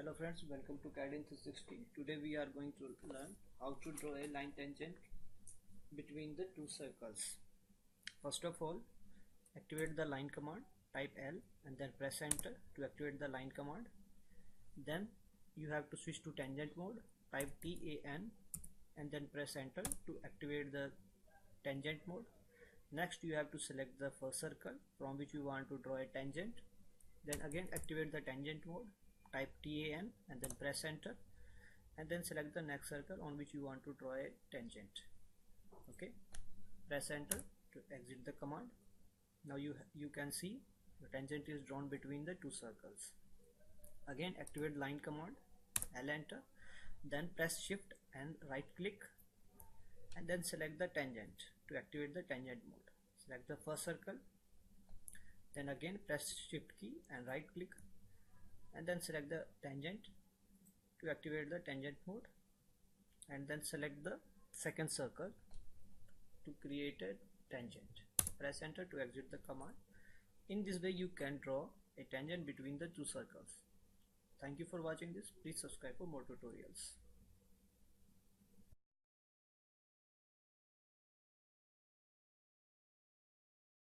Hello friends, welcome to CAD in 360. Today we are going to learn how to draw a line tangent between the two circles. First of all, activate the line command, type L and then press enter to activate the line command. Then you have to switch to tangent mode, type TAN and then press enter to activate the tangent mode. Next you have to select the first circle from which you want to draw a tangent. Then again activate the tangent mode, type TAN and then press enter and then select the next circle on which you want to draw a tangent. Okay, press enter to exit the command. Now you can see the tangent is drawn between the two circles. Again activate line command, L enter, then press shift and right click and then select the tangent to activate the tangent mode. Select the first circle, then again press shift key and right click and then select the tangent to activate the tangent mode, and then select the second circle to create a tangent. Press enter to exit the command. In this way you can draw a tangent between the two circles. Thank you for watching this. Please subscribe for more tutorials.